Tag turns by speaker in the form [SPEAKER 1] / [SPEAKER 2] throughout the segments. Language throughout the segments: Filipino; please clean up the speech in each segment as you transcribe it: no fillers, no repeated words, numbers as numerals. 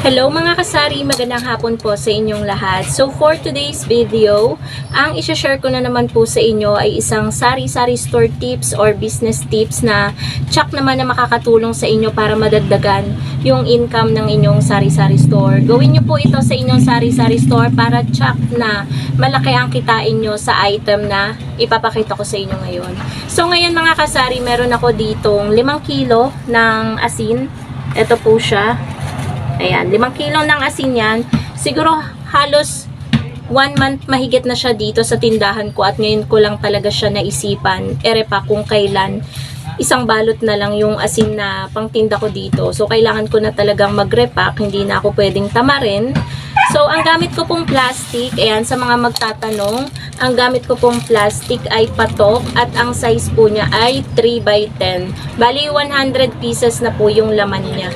[SPEAKER 1] Hello mga kasari, magandang hapon po sa inyong lahat. So for today's video, ang i-share ko na naman po sa inyo ay isang sari-sari store tips or business tips na tsak naman na makakatulong sa inyo para madagdagan yung income ng inyong sari-sari store. Gawin nyo po ito sa inyong sari-sari store para tsak na malaki ang kitain nyo sa item na ipapakita ko sa inyo ngayon. So ngayon mga kasari, meron ako ditong 5 kilo ng asin. Ito po siya. Ayan, 5 kilo ng asin yan. Siguro halos 1 month mahigit na siya dito sa tindahan ko at ngayon ko lang talaga siya naisipan. Erepa kung kailan isang balot na lang yung asin na pangtinda ko dito. So, kailangan ko na talagang mag-repack. Hindi na ako pwedeng tamarin. So, ang gamit ko pong plastic, ayan, sa mga magtatanong, ang gamit ko pong plastic ay patok at ang size po niya ay 3x10. Bali, 100 pieces na po yung laman niya.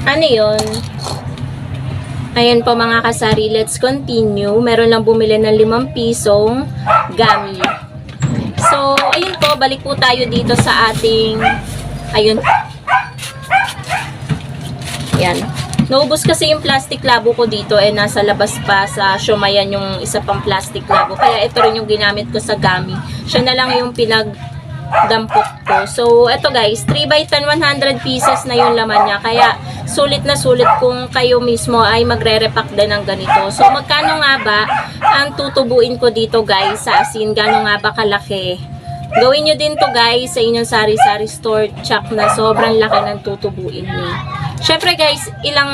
[SPEAKER 1] Ano yun? Ayan po mga kasari, let's continue. Meron lang bumili ng 5 pisong gummy. So, ayun po, balik po tayo dito sa ating, ayun. Ayan. Naubos kasi yung plastic labo ko dito, nasa labas pa sa Shomayan yung isa pang plastic labo. Kaya ito rin yung ginamit ko sa gummy. Siya na lang yung pinagdampot ko. So, eto guys, 3x10, 100 pieces na yung laman niya. Kaya, sulit na sulit kung kayo mismo ay magre-repack din ng ganito. So, magkano nga ba ang tutubuin ko dito guys sa asin? Gano'n nga ba kalaki? Gawin nyo din to guys sa inyong sari-sari store. Tsak na sobrang laki ng tutubuin niya. Syempre guys, ilang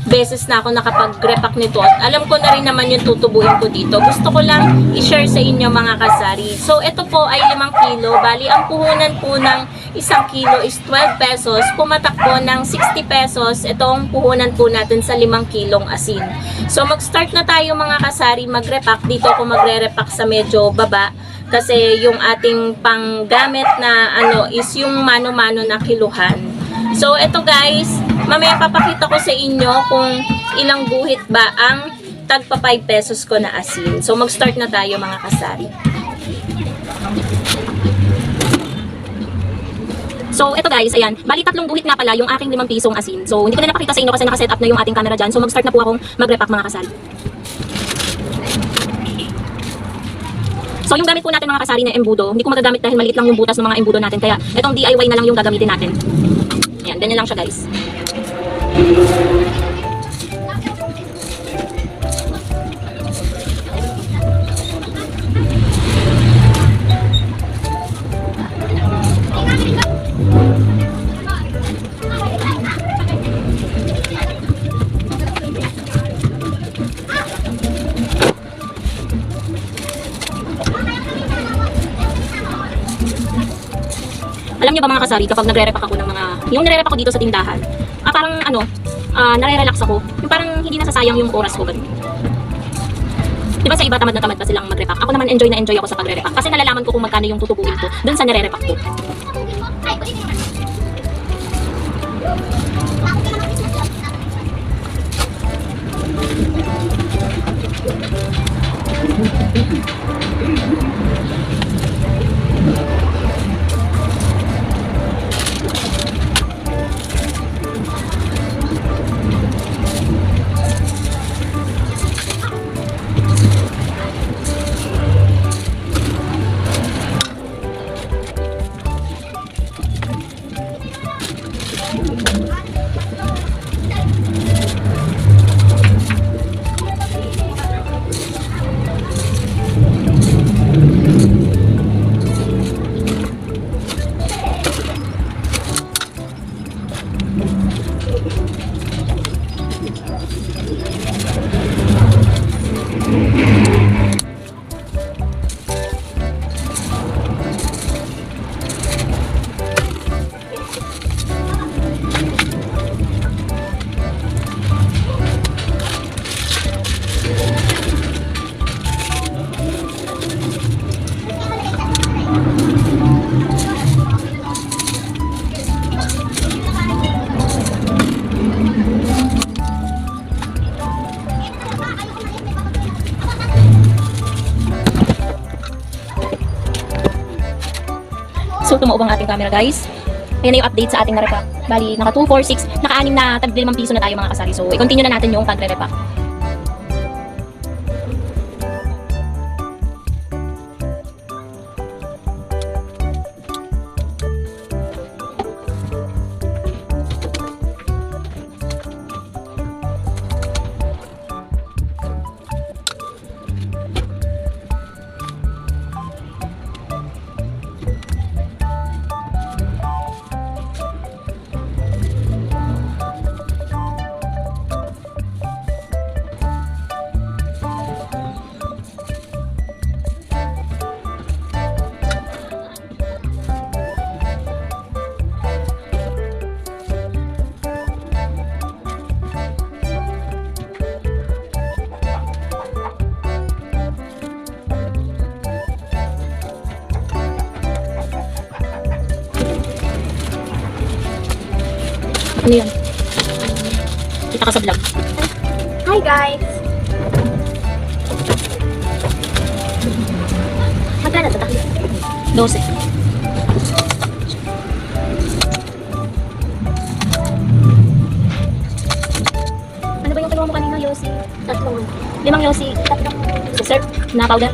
[SPEAKER 1] beses na ako nakapag-repack nito at alam ko na rin naman yung tutubuin ko dito. Gusto ko lang i-share sa inyo mga kasari. So, ito po ay 5 kilo. Bali, ang puhunan po ng 1 kilo is 12 pesos. Pumatak po ng 60 pesos. Itong puhunan po natin sa 5 kilong asin. So, mag-start na tayo mga kasari mag-repack. Dito ako magre-repack sa medyo baba. Kasi yung ating panggamit na ano is yung mano-mano na kiluhan. So, ito guys, mamaya papakita ko sa inyo kung ilang guhit ba ang tagpa 5 pesos ko na asin. So, mag-start na tayo mga kasari. So, ito guys, ayan. Bali, 3 guhit nga pala yung aking 5 pisong asin. So, hindi ko na napakita sa inyo kasi nakaset up na yung ating camera dyan. So, mag-start na po akong mag-repack mga kasari. So, yung gamit po natin mga kasari na embudo, hindi ko magagamit dahil maliit lang yung butas ng mga embudo natin. Kaya, itong DIY na lang yung gagamitin natin. Ayan, ganyan lang siya guys. Alam niyo ba mga kasari, kapag nagre-repack ako ng mga, yung nire-repack ko dito sa tindahan, parang ano, nare-relax ako. Yung parang hindi nasasayang yung oras ko ganun. Diba sa iba tamad na tamad pa silang mag-repack? Ako naman enjoy na enjoy ako sa pagre-repack. Kasi nalalaman ko kung magkano yung tutubuin ko dun sa nire-repack ko. So, tumuog ang ating camera guys.
[SPEAKER 2] Ayan na yung update sa ating na-repack. Bali, naka 2, 4, 6, naka 6 na tag 5 piso na tayo mga kasari. So, i-continue na natin yung pagre-repack. Ano yan? Kita ka sa vlog.
[SPEAKER 3] Hi guys! Magkano ito?
[SPEAKER 2] 12. Ano ba yung kinuha mo kanina, Yossi?
[SPEAKER 3] 3.
[SPEAKER 2] 5 Yossi.
[SPEAKER 3] 3.
[SPEAKER 2] So, serve na powder.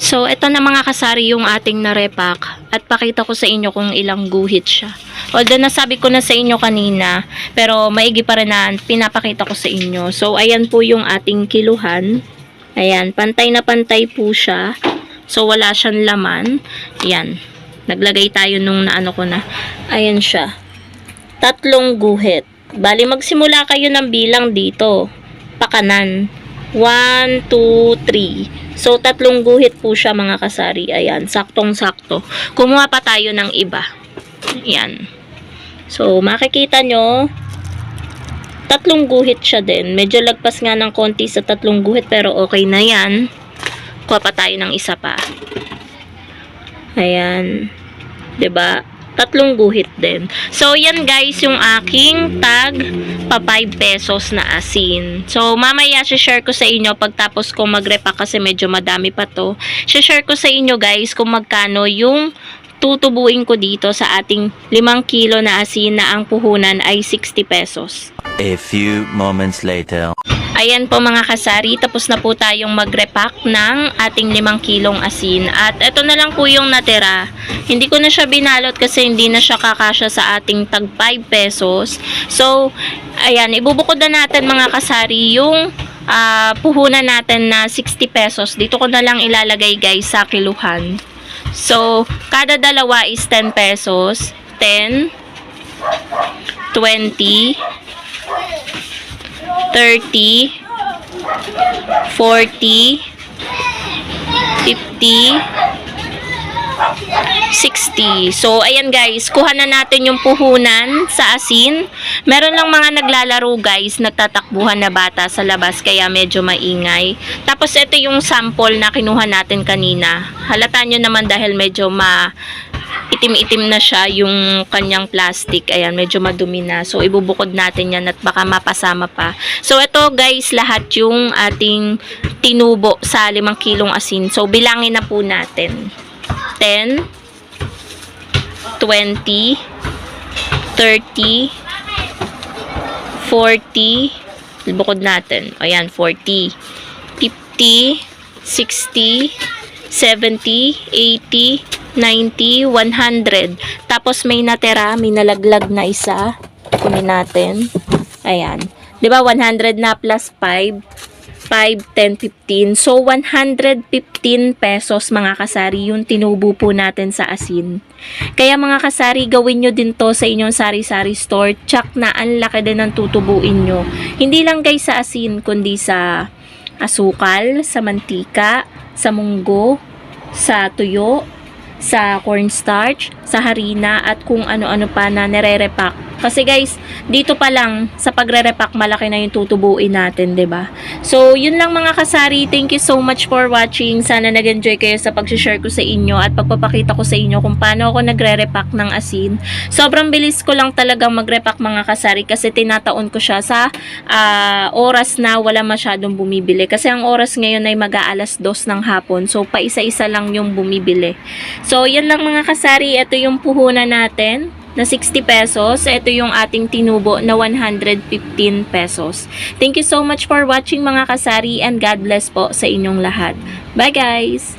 [SPEAKER 1] So, ito na mga kasari yung ating na-repack at pakita ko sa inyo kung ilang guhit siya. Although nasabi ko na sa inyo kanina, pero maigi pa rin na pinapakita ko sa inyo. So, ayan po yung ating kiluhan. Ayan, pantay na pantay po siya. So, wala siyang laman. Ayan, naglagay tayo nung naano ko na. Ayan siya. 3 guhit. Bali, magsimula kayo ng bilang dito. Pakanan. 1, 2, 3. So, 3 guhit po siya mga kasari. Ayan, saktong-sakto. Kumuha pa tayo ng iba. Ayan. So, makikita nyo, 3 guhit siya din. Medyo lagpas nga ng konti sa 3 guhit, pero okay na yan. Kuha pa tayo ng isa pa. Ayan. 'Di ba? 3 guhit din. So, yan guys, yung aking tag pa 5 pesos na asin. So, mamaya share ko sa inyo pagtapos ko mag-repack kasi medyo madami pa to. Share ko sa inyo guys kung magkano yung tutubuin ko dito sa ating 5 kilo na asin na ang puhunan ay 60 pesos.
[SPEAKER 4] A few moments later.
[SPEAKER 1] Ayan po mga kasari, tapos na po tayong mag-repack ng ating 5 kilong asin. At ito na lang po yung natira. Hindi ko na siya binalot kasi hindi na siya kakasya sa ating tag 5 pesos. So, ayan, ibubukod na natin mga kasari yung puhunan natin na 60 pesos. Dito ko na lang ilalagay guys sa kiluhan. So, kada dalawa is 10 pesos. 10, 20, 30, 40, 50, 60. So, ayan guys, kuha na natin yung puhunan sa asin. Meron lang mga naglalaro guys, nagtatakbuhan na bata sa labas kaya medyo maingay. Tapos ito yung sample na kinuha natin kanina. Halata nyo naman dahil medyo itim-itim na siya yung kanyang plastic. Ayan, medyo madumi na. So, ibubukod natin yan at baka mapasama pa. So, ito guys, lahat yung ating tinubo sa 5 kilong asin. So, bilangin na po natin. 10, 20, 30, 40, bukod natin. Ayan, 40, 50, 60, 70, 80, 90, 100. Tapos may natira, may nalaglag na isa. Kunin natin. Ayan. 'Di ba 100 na plus 5, 5, 10, 15. So 115 pesos mga kasari yung tinubo po natin sa asin. Kaya mga kasari, gawin nyo din to sa inyong sari-sari store. Tsak na ang laki din ng tutubuin nyo. Hindi lang guys sa asin, kundi sa asukal, sa mantika, sa munggo, sa tuyo, sa cornstarch, sa harina, at kung ano-ano pa na nire-repack Kasi guys, dito pa lang sa pagre-repack malaki na yung tutubuin natin, 'di ba? So, yun lang mga kasari. Thank you so much for watching. Sana nag-enjoy kayo sa pag-share ko sa inyo at pagpapakita ko sa inyo kung paano ako nagre-repack ng asin. Sobrang bilis ko lang talagang mag-repack mga kasari kasi tinataon ko siya sa oras na wala masyadong bumibili. Kasi ang oras ngayon ay mag-aalas 2 ng hapon. So, paisa-isa lang yung bumibili. So, yan lang mga kasari. Ito yung puhunan natin na 60 pesos. Ito yung ating tinubo na 115 pesos. Thank you so much for watching mga kasari and God bless po sa inyong lahat. Bye guys!